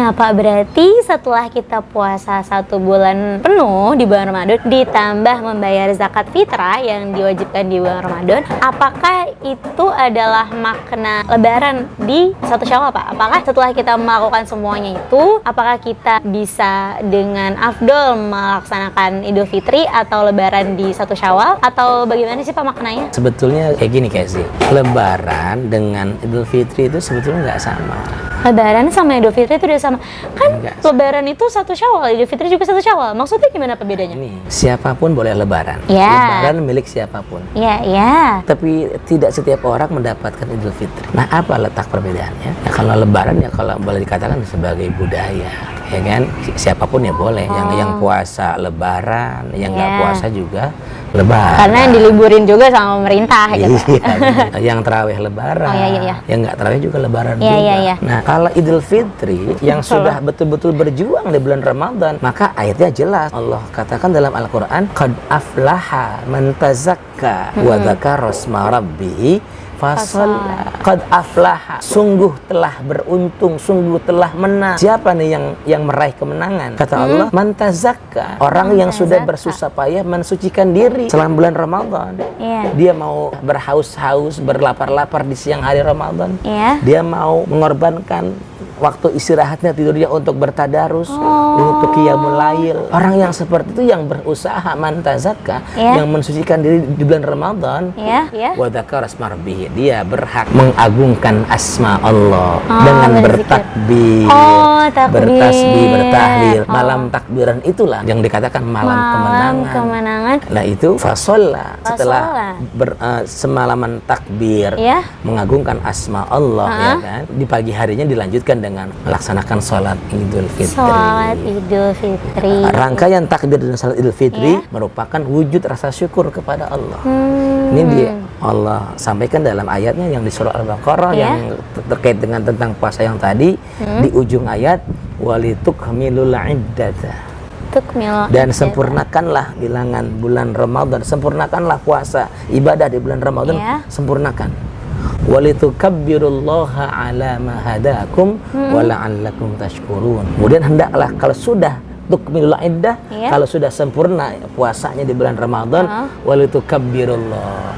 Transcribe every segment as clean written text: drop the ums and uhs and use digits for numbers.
Nah Pak, berarti setelah kita puasa 1 bulan penuh di bulan Ramadan ditambah membayar zakat fitrah yang diwajibkan di bulan Ramadan, apakah itu adalah makna lebaran di 1 Syawal Pak? Apakah setelah kita melakukan semuanya itu, apakah kita bisa dengan afdol melaksanakan Idul Fitri atau lebaran di 1 Syawal, atau bagaimana sih Pak maknanya? Sebetulnya kayak gini Casey, lebaran dengan Idul Fitri itu sebetulnya nggak sama. Lebaran sama Idul Fitri itu udah sama kan? Enggak. Lebaran itu 1 Syawal, Idul Fitri juga 1 Syawal. Maksudnya gimana bedanya? Nih, siapapun boleh lebaran. Ya. Lebaran milik siapapun. Ya. Tapi tidak setiap orang mendapatkan Idul Fitri. Nah, apa letak perbedaannya? Ya, kalau lebaran ya kalau boleh dikatakan sebagai budaya, ya kan? Siapapun ya boleh. Yang puasa lebaran, yang nggak puasa juga lebaran. Karena diliburin juga sama pemerintah gitu. Iya. Yang tarawih lebaran. Yang nggak tarawih juga lebaran juga. Iya. Nah, kalau Idul Fitri yang sudah betul-betul berjuang di bulan Ramadan, maka ayatnya jelas. Allah katakan dalam Al-Qur'an, qad aflaha man tazakka wa dzakara asma rabbih fasalla. Qad aflaha, sungguh telah beruntung, sungguh telah menang. Siapa nih yang meraih kemenangan? Kata Allah, man tazakka, orang yang sudah bersusah payah mensucikan diri selama bulan Ramadan. Dia mau berhaus-haus, berlapar-lapar di siang hari Ramadan. Dia mau mengorbankan waktu istirahatnya, tidurnya untuk bertadarus, untuk qiyamul lail. Orang yang seperti itu yang berusaha man tazakka, yang mensucikan diri di bulan Ramadan, wa dzakara asma rabbih, dia berhak mengagungkan asma Allah dengan bertakbir, bertasbih, bertahlil. Malam takbiran itulah yang dikatakan malam kemenangan. Nah itu fasolla, setelah semalaman takbir, mengagungkan asma Allah, ya kan, di pagi harinya dilanjutkan dengan melaksanakan sholat Idul Fitri. Rangkaian takbir dan sholat Idul Fitri merupakan wujud rasa syukur kepada Allah. Ini dia Allah sampaikan dalam ayatnya yang di surah Al-Baqarah yang terkait dengan tentang puasa yang tadi. Di ujung ayat, walitukmilul iddata, dan sempurnakanlah bilangan bulan Ramadan, sempurnakanlah puasa ibadah di bulan Ramadan, sempurnakan. Walitukabbirullaha ala ma hadakum wa la'allakum tashkurun. Kemudian hendaklah kalau sudah tukmilul iddah, kalau sudah sempurna puasanya di bulan Ramadan, walitukabbirullah,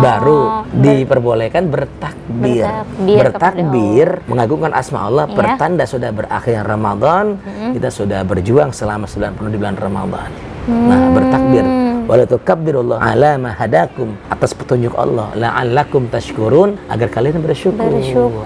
baru diperbolehkan bertakbir, mengagungkan asma Allah, pertanda sudah berakhir Ramadan, kita sudah berjuang selama 9 penuh di bulan Ramadan. Nah, bertakbir, walitukabbirullah ala ma hadakum, atas petunjuk Allah, la'allakum tashkurun, agar kalian bersyukur.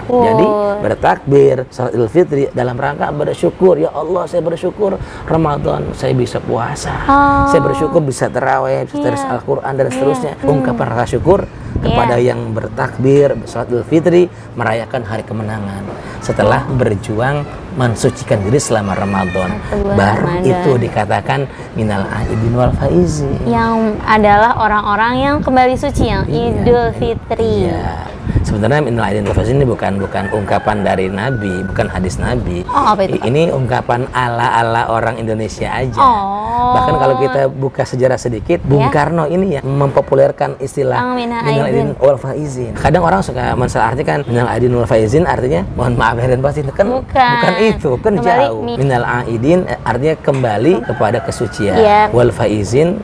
Jadi bertakbir salat Idul Fitri dalam rangka bersyukur. Ya Allah, saya bersyukur Ramadan saya bisa puasa, saya bersyukur bisa tarawih, bisa terus Al-Quran dan seterusnya. Ungkapan rasa syukur kepada yang bertakbir salat Idul Fitri, merayakan hari kemenangan setelah berjuang mensucikan diri selama Ramadan. Baru itu dikatakan minal aidin wal faizin, yang adalah orang-orang yang kembali suci, yang Idul Fitri. Sebenarnya minal aidin wal faizin ini bukan ungkapan dari Nabi, bukan hadis Nabi. Apa itu, Pak? Ini ungkapan ala orang Indonesia aja. Bahkan kalau kita buka sejarah sedikit, Bung Karno ini yang mempopulerkan istilah minal aidin wal faizin. Kadang orang suka mensalahartikan minal aidin wal faizin artinya mohon maaf lahir dan batin. Kan bukan itu, kan jauh. Minal aidin artinya kembali kepada kesucian. Wal faizin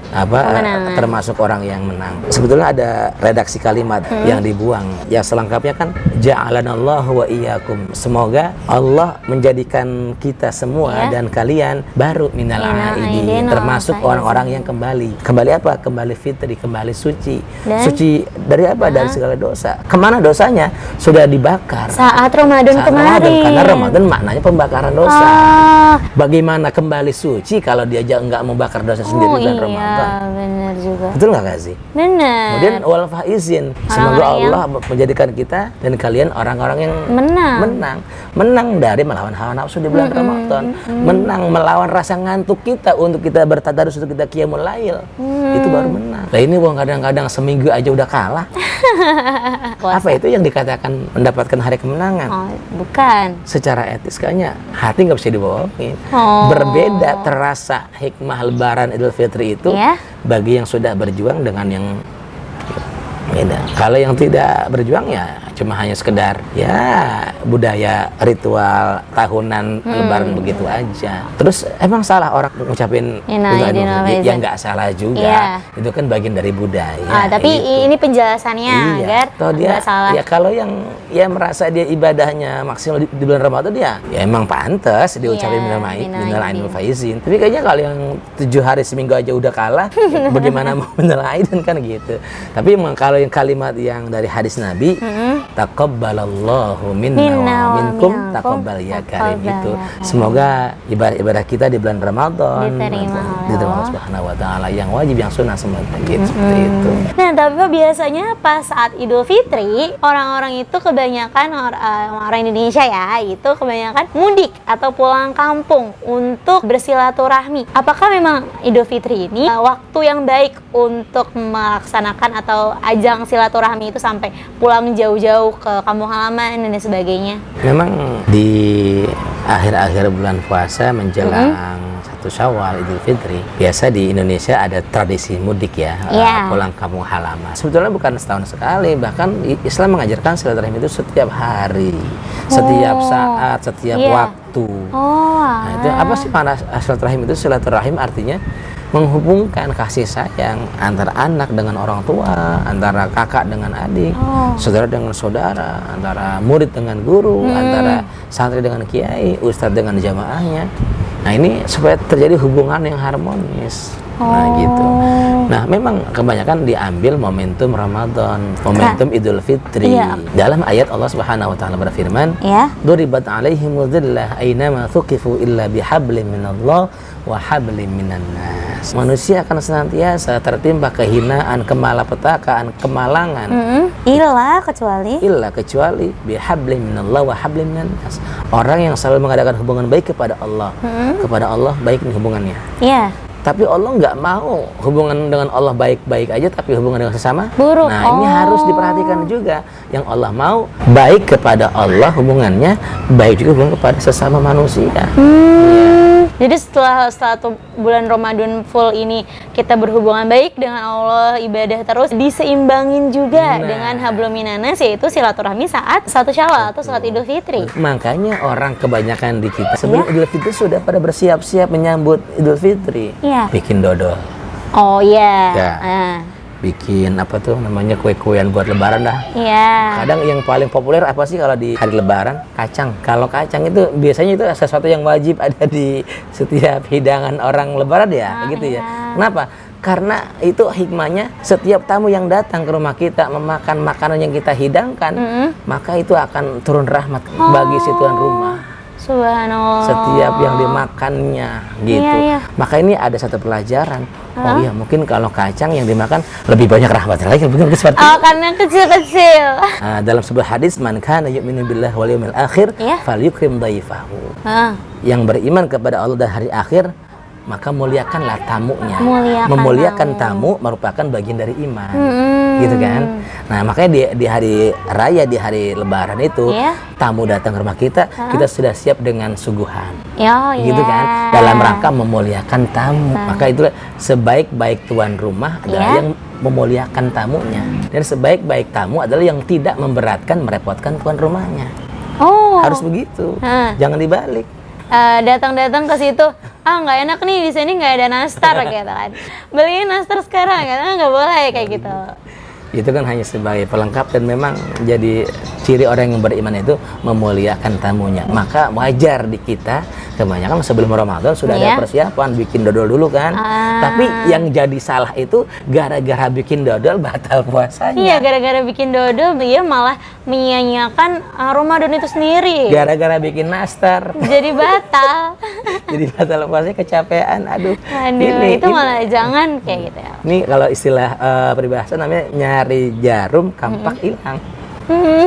termasuk orang yang menang. Sebetulnya ada redaksi kalimat yang dibuang. Ya selengkapnya kan ja'alanallahu wa iyyakum. Semoga Allah menjadikan kita semua dan kalian baru minal aidin, termasuk orang-orang yang kembali. Kembali apa? Kembali fitri, kembali suci. Suci dari apa? Dari segala dosa. Kemana dosanya? Sudah dibakar saat Ramadan kemarin. Karena Ramadan maknanya pembakaran dosa. Bagaimana kembali suci kalau dia nggak membakar dosa sendiri di bulan Ramadan? Benar juga. Betul nggak sih? Benar. Kemudian wal faizin, semoga Allah menjadikan kita dan kalian orang-orang yang menang dari melawan hawa nafsu di bulan Ramadan, menang melawan rasa ngantuk kita untuk kita bertadarus, untuk kita qiyamul lail. Itu baru menang. Nah ini kadang-kadang seminggu aja udah kalah. Apa itu yang dikatakan mendapatkan hari kemenangan? Bukan. Secara etis kayaknya hati nggak bisa dibohongin. Berbeda terasa hikmah lebaran Idul Fitri itu bagi yang sudah berjuang dengan yang Beda. Kalau yang tidak berjuang ya cuma hanya sekedar ya budaya ritual tahunan lebaran begitu aja. Terus emang salah orang ngucapin ya nggak salah juga. Itu kan bagian dari budaya. Tapi ini penjelasannya agar nggak salah. Ya kalau yang merasa dia ibadahnya maksimal di bulan Ramadan ya emang pantas diucapin minal aidin wal faizin. Tapi kayaknya kalau yang 7 hari seminggu aja udah kalah, bagaimana mau minal aidin kan gitu. Tapi emang kalau yang kalimat yang dari hadis Nabi, taqabbalallahu minna wa minkum taqabbal ya karim itu. Semoga ibadah kita di bulan Ramadan diterima Allah Subhanahu wa taala, yang wajib yang sunnah semua gitu seperti itu. Nah, tapi biasanya pas saat Idul Fitri, orang-orang itu kebanyakan orang Indonesia ya, itu kebanyakan mudik atau pulang kampung untuk bersilaturahmi. Apakah memang Idul Fitri ini waktu yang baik untuk melaksanakan atau ajang silaturahmi itu sampai pulang jauh-jauh ke kampung halaman dan sebagainya? Memang di akhir-akhir bulan puasa menjelang 1 Syawal Idul Fitri, biasa di Indonesia ada tradisi mudik ya, pulang kampung halaman. Sebetulnya bukan setahun sekali, bahkan Islam mengajarkan silaturahmi itu setiap hari, setiap saat, setiap waktu. Nah, itu apa sih makna silaturahim itu? Silaturahim artinya menghubungkan kasih sayang antara anak dengan orang tua, antara kakak dengan adik, saudara dengan saudara, antara murid dengan guru, antara santri dengan kiai, ustadz dengan jamaahnya. Nah, ini supaya terjadi hubungan yang harmonis. Nah, gitu. Nah, memang kebanyakan diambil momentum Ramadan, momentum Idul Fitri. Dalam ayat Allah Subhanahu wa taala berfirman, "Duribat 'alaihimul dhillah aynama thuqifu illa bihablin minallah wa hablin minan nas." Manusia akan senantiasa tertimpa kehinaan, kemalapetakaan, kemalangan. Illa kecuali bihablin minallah wa hablin minan nas. Orang yang selalu mengadakan hubungan baik kepada Allah. Kepada Allah baik nih hubungannya. Tapi Allah nggak mau hubungan dengan Allah baik-baik aja, tapi hubungan dengan sesama buruk. Nah, ini harus diperhatikan juga. Yang Allah mau baik kepada Allah hubungannya, baik juga hubungan kepada sesama manusia. Jadi setelah 1 bulan Ramadan full ini kita berhubungan baik dengan Allah, ibadah terus, diseimbangin juga dengan hablum minanas, yaitu silaturahmi saat 1 Syawal atau saat Idul Fitri. Makanya orang kebanyakan di kita sebelum Idul Fitri sudah pada bersiap-siap menyambut Idul Fitri. Bikin dodol. Bikin apa tuh namanya, kue-kuean buat lebaran dah. Kadang yang paling populer apa sih kalau di hari lebaran? Kacang. Kalau kacang itu biasanya itu sesuatu yang wajib ada di setiap hidangan orang lebaran ya, gitu ya. Kenapa? Karena itu hikmahnya, setiap tamu yang datang ke rumah kita memakan makanan yang kita hidangkan, maka itu akan turun rahmat bagi si tuan rumah. Subhanallah. Setiap yang dimakannya gitu. Maka ini ada satu pelajaran. Oh iya, mungkin kalau kacang yang dimakan lebih banyak rahmatnya lagi, benar seperti itu. Karena kecil-kecil. Dalam sebuah hadis, man kana yu'minu billahi wal yawmil akhir falyukrim dhaifahu. Yang beriman kepada Allah dan hari akhir, maka muliakanlah tamunya. Memuliakan tamu merupakan bagian dari iman. Gitu kan? Nah, makanya di hari raya, di hari lebaran itu, tamu datang ke rumah kita, kita sudah siap dengan suguhan. Gitu kan? Dalam rangka memuliakan tamu. Maka itulah sebaik-baik tuan rumah adalah yang memuliakan tamunya. Dan sebaik-baik tamu adalah yang tidak memberatkan, merepotkan tuan rumahnya. Harus begitu. Jangan dibalik. Datang-datang ke situ, nggak enak nih, di sini nggak ada nastar gitu kan, beliin nastar sekarang, nggak boleh kayak gitu. Itu kan hanya sebagai pelengkap, dan memang jadi ciri orang yang beriman itu memuliakan tamunya. Maka wajar di kita kebanyakan sebelum Ramadan sudah ada persiapan, bikin dodol dulu kan. Tapi yang jadi salah itu gara-gara bikin dodol batal puasanya. Gara-gara bikin dodol dia malah menyia-nyiakan Ramadan itu sendiri. Gara-gara bikin nastar jadi batal. Jadi batal puasanya, kecapean. Aduh, itu malah jangan kayak gitu ya. Ini kalau istilah peribahasa namanya nyari jarum kampak hilang.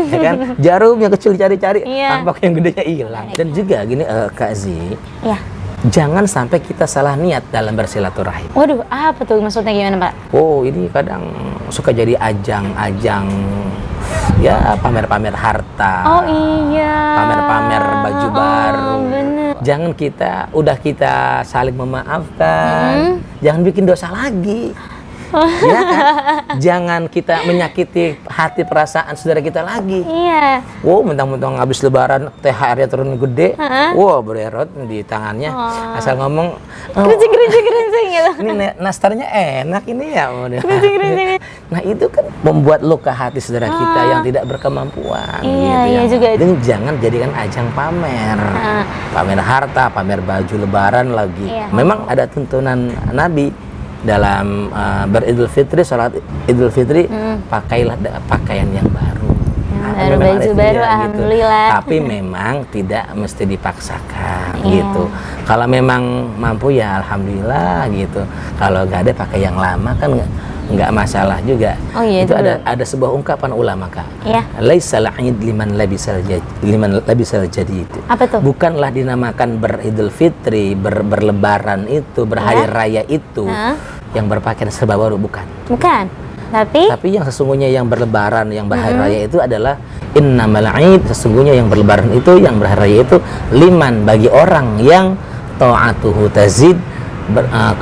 Ya kan? Jarum yang kecil cari-cari, kampak yang gedenya hilang. Dan juga gini, Kak Zi, jangan sampai kita salah niat dalam bersilaturahim. Waduh, apa tuh maksudnya, gimana Pak? Ini kadang suka jadi ajang-ajang ya, pamer-pamer harta. Pamer-pamer baju baru. Bener. Jangan kita saling memaafkan, jangan bikin dosa lagi. Ya kan? jangan kita menyakiti hati perasaan saudara kita lagi. Iya. Wow, mentang-mentang habis lebaran THR-nya turun gede. Wow, bererot di tangannya. Asal ngomong, Kerincing gitu. ini nastarnya enak ini ya. Kerincing. Nah, itu kan membuat luka hati saudara kita yang tidak berkemampuan. Iya, gitu iya ya. juga. Jadi jangan jadikan ajang pamer. Pamer harta, pamer baju lebaran lagi. Iya. Memang ada tuntunan Nabi dalam beridul fitri, sholat idul fitri, pakailah pakaian yang baru. Baru baju baru, alhamdulillah. Tapi memang tidak mesti dipaksakan gitu. Kalau memang mampu ya alhamdulillah gitu. Kalau nggak ada pakai yang lama kan nggak masalah juga. Oh, iya, itu ada sebuah ungkapan ulama, Kak. Iya. Laisal 'id liman labisal jadid. Apa tuh? Bukanlah dinamakan beridul fitri, berlebaran itu, berhari raya itu yang berpakaian serba baru, bukan. Bukan. Tapi yang sesungguhnya yang berlebaran, yang berhari raya itu adalah innamal 'id, sesungguhnya yang berlebaran itu, yang berhari raya itu liman, bagi orang yang ta'atuhu tazid,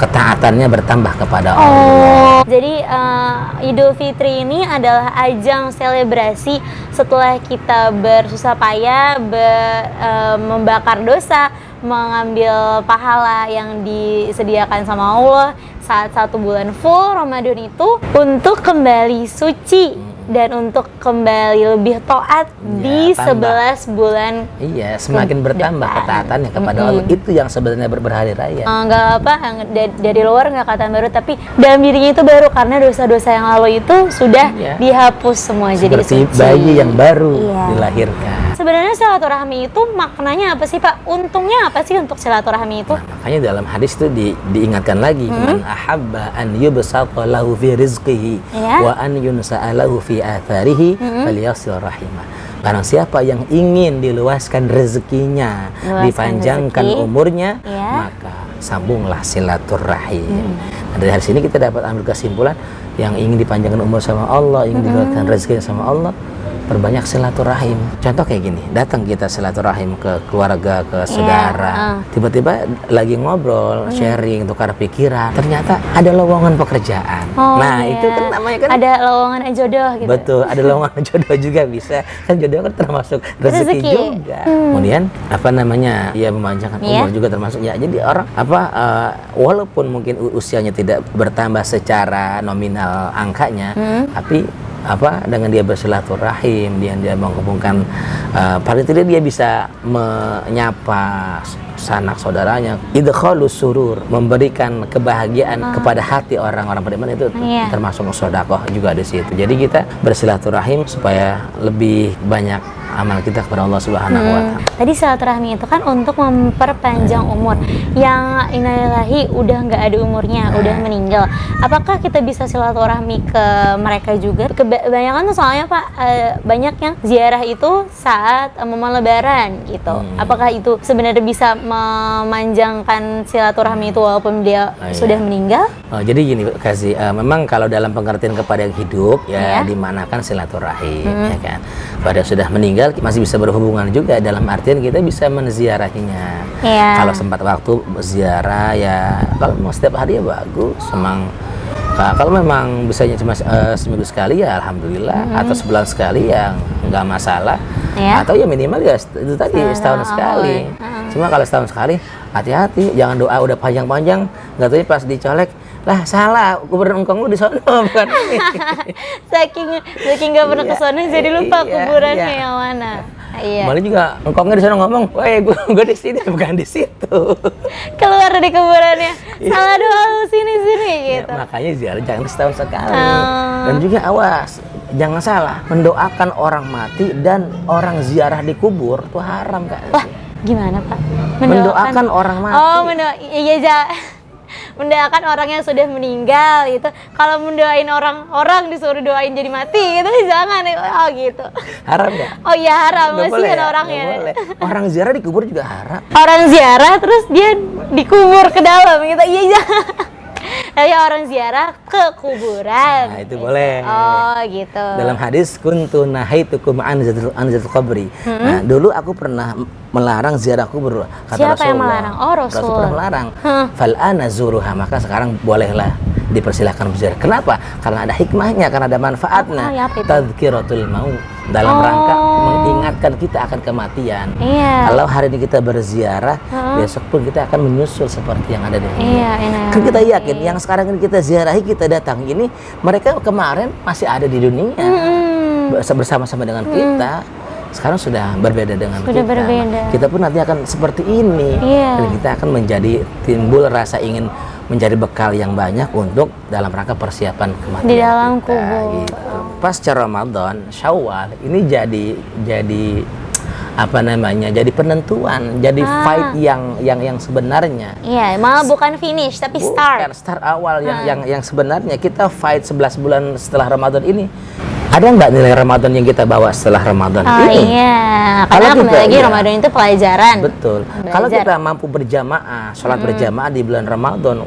ketaatannya bertambah kepada Allah. Jadi Idul Fitri ini adalah ajang selebrasi setelah kita bersusah payah, membakar dosa, mengambil pahala yang disediakan sama Allah saat 1 bulan full Ramadan itu untuk kembali suci dan untuk kembali lebih taat di 11 bulan. Iya, semakin bertambah ketaatannya kepada Allah. Itu yang sebenarnya berhari raya. Nggak apa, dari luar nggak kelihatan baru, tapi dalam dirinya itu baru karena dosa-dosa yang lalu itu sudah dihapus semua. Seperti jadi suci. Bayi yang baru dilahirkan. Sebenarnya silaturahmi itu maknanya apa sih, Pak? Untungnya apa sih untuk silaturahmi itu? Nah, makanya dalam hadis itu diingatkan lagi, man ahabba an yubsata lahu fi rizqihi wa an yunsa'a lahu fi atharihi falyasil rahimah. Barang siapa yang ingin diluaskan rezekinya, dipanjangkan umurnya, maka sambunglah silaturahim. Nah, dari hadis ini kita dapat ambil kesimpulan, yang ingin dipanjangkan umur sama Allah, ingin diluaskan rezekinya sama Allah, perbanyak silaturahim. Contoh kayak gini, datang kita silaturahim ke keluarga, ke saudara. Tiba-tiba lagi ngobrol, sharing, tukar pikiran. Ternyata ada lowongan pekerjaan. Itu kan namanya kan ada lowongan jodoh gitu. Betul, ada lowongan jodoh juga bisa. Kan jodoh kan termasuk rezeki juga. Kemudian apa namanya? Ya memanjangkan umur juga termasuk. Ya, jadi orang walaupun mungkin usianya tidak bertambah secara nominal angkanya, tapi dengan dia bersilaturahim, dia menghubungkan, paling tidak dia bisa menyapa sanak saudaranya, idkhalus surur, memberikan kebahagiaan kepada hati orang-orang beriman, itu termasuk sedekah juga di situ. Jadi kita bersilaturahim supaya lebih banyak amal kita kepada Allah Subhanahu wa Ta'ala. Tadi silaturahmi itu kan untuk memperpanjang umur. Yang innalillahi udah nggak ada umurnya, udah meninggal. Apakah kita bisa silaturahmi ke mereka juga? Kebanyakan tuh soalnya Pak, banyak yang ziarah itu saat momen lebaran gitu. Apakah itu sebenarnya bisa memanjangkan silaturahmi itu walaupun dia sudah meninggal? Jadi gini, memang kalau dalam pengertian kepada yang hidup dimanakan silaturahim, ya kan. Pada sudah meninggal masih bisa berhubungan juga, dalam artian kita bisa menziarahinya. Kalau sempat waktu ziarah ya, kalau mau setiap hari ya bagus, kalau memang bisanya cuma seminggu sekali ya alhamdulillah, atau sebulan sekali ya nggak masalah, atau ya minimal ya itu tadi setahun sekali. Cuma kalau setahun sekali hati-hati, jangan doa udah panjang-panjang, nggak tahu pas dicolek, lah salah, kuburan engkong lu di sono bukan. saking nggak pernah ke sono jadi lupa kuburannya yang mana. Malah juga engkongnya di sana ngomong, "Woi, gue di sini bukan di situ." Keluar dari kuburannya, salah doa lu sini gitu. Makanya ziarah jangan setahun sekali. Dan juga awas, jangan salah, mendoakan orang mati dan orang ziarah di kubur itu haram, Kak. Wah, gimana, Pak? Mendoakan orang mati. Mendoakan orang yang sudah meninggal itu. Kalau mendoain orang disuruh doain jadi mati itu jangan. Gitu. Haram ya? Oh iya haram, masih kan orangnya. Orang ziarah di kubur juga haram. Orang ziarah terus dia dikubur ke dalam gitu. Iya jangan. Tapi orang ziarah ke kuburan. Nah, itu boleh. Oh, gitu. Dalam hadis kuntu nahaitukum an zatul qabri. Nah, dulu aku pernah melarang ziarah kubur, kata Siapa Rasulullah. yang melarang? Oh, Rasul. Rasul pernah melarang. Fal ana zuruha, maka sekarang bolehlah dipersilahkan berziarah. Kenapa? Karena ada hikmahnya, karena ada manfaatnya. ya, apa itu? Tadzkiratul maut, dalam rangka mengingatkan kita akan kematian. Iya. Kalau hari ini kita berziarah, besok pun kita akan menyusul seperti yang ada di dunia. Iya, enak. Kan kita yakin yang sekarang ini kita ziarahi, kita datang ini, mereka kemarin masih ada di dunia bersama-sama dengan kita. Sekarang sudah berbeda dengan kita. Berbeda. Kita pun nanti akan seperti ini. Iya. Dan kita akan menjadi timbul rasa ingin mencari bekal yang banyak untuk dalam rangka persiapan kematian Di dalam kita, kubur. gitu. Pasca Ramadan, Syawal ini jadi apa namanya? Jadi penentuan, jadi fight yang sebenarnya. Iya, malah bukan finish tapi Bukan, start. start awal yang sebenarnya kita fight 11 bulan setelah Ramadan ini. Ada nggak nilai Ramadan yang kita bawa setelah Ramadan Oh ini? iya, Kalau karena kembali kita- lagi iya. Ramadan itu pelajaran. Betul. Kalau kita mampu berjamaah, sholat berjamaah di bulan Ramadan,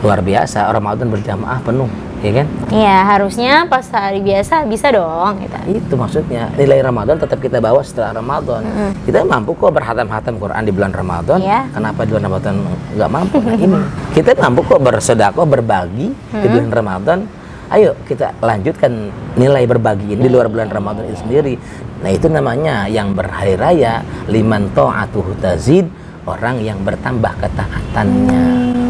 luar biasa. Ramadan berjamaah penuh, ya kan? Iya, harusnya pas hari biasa bisa dong gitu. Itu maksudnya, nilai Ramadan tetap kita bawa setelah Ramadan. Kita mampu kok berhatam-hatam Quran di bulan Ramadan. Iya. Kenapa di bulan Ramadan nggak mampu? Nah, ini kita mampu kok bersedekah, berbagi di bulan Ramadan. Ayo kita lanjutkan nilai berbagi ini di luar bulan Ramadan itu sendiri. Nah, itu namanya yang berhari raya, liman ta'atuhu tazid, orang yang bertambah ketaatannya,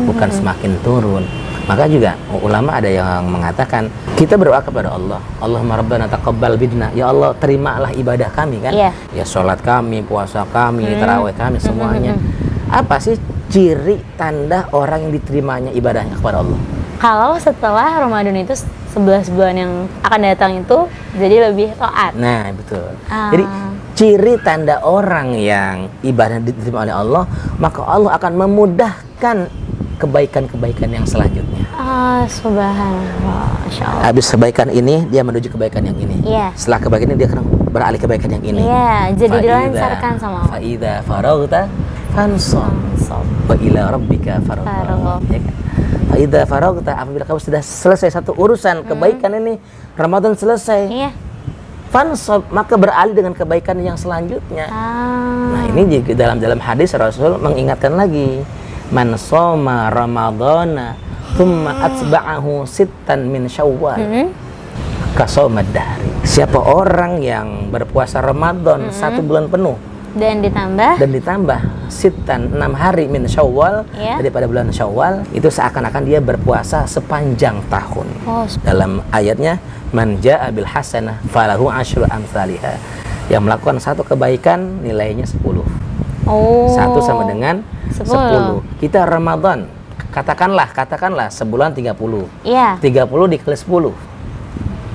bukan semakin turun. Maka juga ulama ada yang mengatakan kita berdoa kepada Allah, Allahumma rabbana taqabbal minna, ya Allah terimalah ibadah kami kan. Iya. Ya sholat kami, puasa kami, tarawih kami, semuanya. Apa sih ciri tanda orang yang diterimanya ibadahnya kepada Allah? Kalau setelah Ramadan itu 11 bulan yang akan datang itu jadi lebih taat. Nah, betul. Ah. Jadi ciri tanda orang yang ibadah diterima oleh Allah, maka Allah akan memudahkan kebaikan-kebaikan yang selanjutnya. Subhanallah, Masya Allah. Habis kebaikan ini, dia menuju kebaikan yang ini. Iya. Setelah kebaikan ini, dia akan beralih kebaikan yang ini. Iya, jadi Fa'idha- dilancarkan sama Allah. Fa'idha faraghta fansab wa ila rabbika farghab. Farghab. Ya kan? Fa'idha faraghta, apabila kamu sudah selesai satu urusan kebaikan ini, Ramadan selesai. Iya. Fansab, maka beralih dengan kebaikan yang selanjutnya. Nah, ini juga dalam hadis Rasul mengingatkan lagi, man shoma ramadhana thumma atba'ahu sittan min syawal kasomad dahri. Siapa orang yang berpuasa Ramadan 1 bulan penuh Dan ditambah sittan 6 hari min syawal, Iya. daripada bulan syawal, itu seakan-akan dia berpuasa sepanjang tahun. Oh, Dalam ayatnya, man ja'a bil hasanah falahu asyru amsalihha. Yang melakukan satu kebaikan nilainya 10. Satu sama dengan 10. Kita Ramadan, katakanlah sebulan 30. Iya. 30 dikali 10,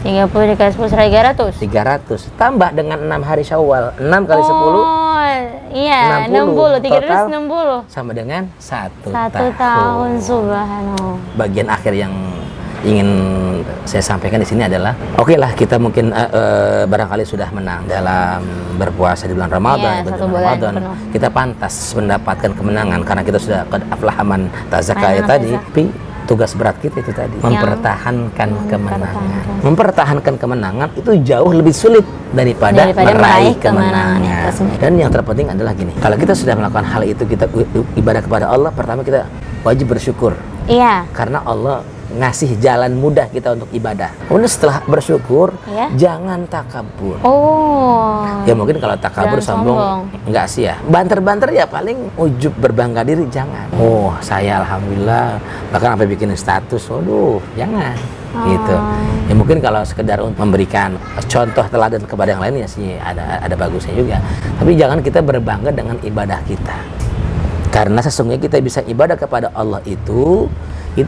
30 dikali 10 300. 300. Tambah dengan 6 hari Syawal, 6 kali 10 Oh, iya, 60. 60. 360. sama dengan 1 1 tahun, subhanallah. Bagian akhir yang ingin saya sampaikan di sini adalah, oke lah, kita mungkin barangkali sudah menang dalam berpuasa di bulan Ramadan, Iya, 1 bulan penuh. kita pantas mendapatkan kemenangan karena kita sudah qad aflaha man tazakka Man tadi. tazakka. Tapi tugas berat kita itu tadi, mempertahankan kemenangan. Mempertahankan kemenangan itu jauh lebih sulit daripada meraih kemenangan. Dan yang terpenting adalah gini, kalau kita sudah melakukan hal itu, kita ibadah kepada Allah, pertama kita wajib bersyukur. Iya. Karena Allah ngasih jalan mudah kita untuk ibadah. Kemudian setelah bersyukur, Iya. jangan takabur. Oh. Ya mungkin kalau takabur Jangan sombong, sombong. enggak sih ya. Banter-banter ya paling ujub berbangga diri, jangan. Oh, saya alhamdulillah, bahkan sampai bikin status, waduh, jangan. Gitu. Ya mungkin kalau sekedar untuk memberikan contoh teladan kepada yang lain ya sih ada bagusnya juga. Tapi jangan kita berbangga dengan ibadah kita. Karena sesungguhnya kita bisa ibadah kepada Allah itu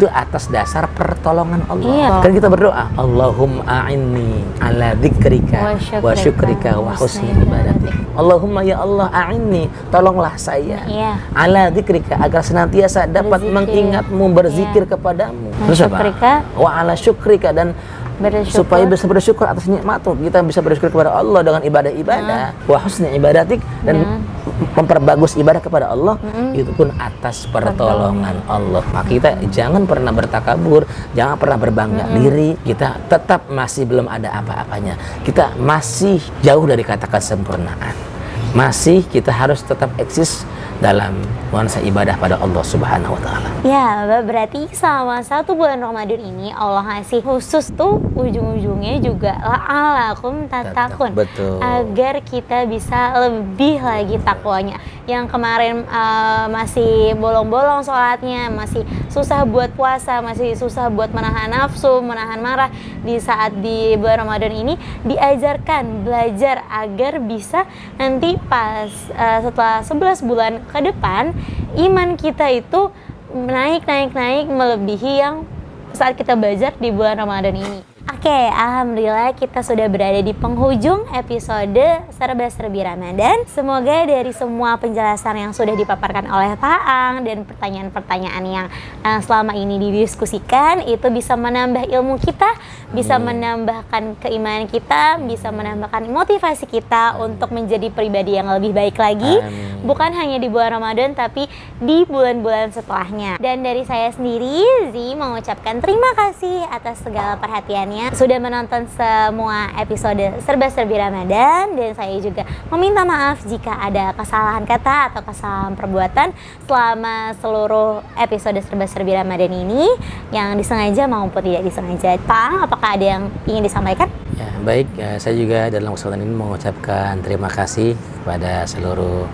atas dasar pertolongan Allah. Iya. Kan kita berdoa, Allahumma a'inni ala dzikrika wa syukrika wa husni ibadatik. Allahumma ya Allah a'inni, tolonglah saya Iya. ala dzikrika, agar senantiasa dapat Berzikir. mengingatmu, berzikir Iya. kepadamu. Wa Terus apa? syukrika. Wa ala syukrika, dan Bersyukur. supaya bisa bersyukur atas nikmatmu, kita bisa bersyukur kepada Allah dengan ibadah-ibadah. Wa husni ibadatik, dan memperbagus ibadah kepada Allah, itu pun atas pertolongan Allah. Maka kita jangan pernah bertakabur, jangan pernah berbangga diri. Kita tetap masih belum ada apa-apanya. Kita masih jauh dari kata kesempurnaan. Masih kita harus tetap eksis dalam nuansa ibadah pada Allah Subhanahu wa taala. Ya, berarti selama 1 bulan Ramadan ini Allah ngasih khusus tuh ujung-ujungnya juga la'alakum tattaqun. Betul. Agar kita bisa lebih lagi takwanya. Yang kemarin masih bolong-bolong sholatnya, masih susah buat puasa, masih susah buat menahan nafsu, menahan marah, di saat di bulan Ramadan ini diajarkan, belajar agar bisa nanti pas setelah 11 bulan ke depan iman kita itu naik melebihi yang saat kita belajar di bulan Ramadan ini. Oke, alhamdulillah kita sudah berada di penghujung episode Serba-Serbi Ramadan. Semoga dari semua penjelasan yang sudah dipaparkan oleh Pak Ang dan pertanyaan-pertanyaan yang selama ini didiskusikan itu bisa menambah ilmu kita, bisa menambahkan keimanan kita, bisa menambahkan motivasi kita untuk menjadi pribadi yang lebih baik lagi. Bukan hanya di bulan Ramadan tapi di bulan-bulan setelahnya. Dan dari saya sendiri, Zi mengucapkan terima kasih atas segala perhatiannya sudah menonton semua episode Serba-Serbi Ramadan, dan saya juga meminta maaf jika ada kesalahan kata atau kesalahan perbuatan selama seluruh episode Serba-Serbi Ramadan ini yang disengaja maupun tidak disengaja. Pak, apakah ada yang ingin disampaikan? Ya, baik, saya juga dalam kesempatan ini mengucapkan terima kasih kepada seluruh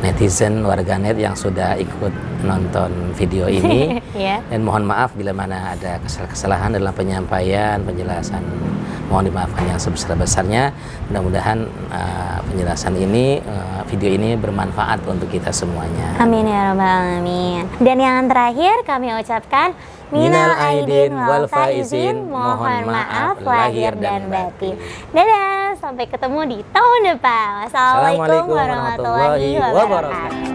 netizen, warganet yang sudah ikut nonton video ini. Dan mohon maaf bila mana ada kesalahan dalam penyampaian, penjelasan. Mohon dimaafkan yang sebesar-besarnya. Mudah-mudahan penjelasan ini, video ini bermanfaat untuk kita semuanya. Amin ya rabbal alamin. Dan yang terakhir kami ucapkan minal aidin wal faizin, mohon maaf lahir dan batin. Dadah, sampai ketemu di tahun depan. Wassalamualaikum warahmatullahi wabarakatuh.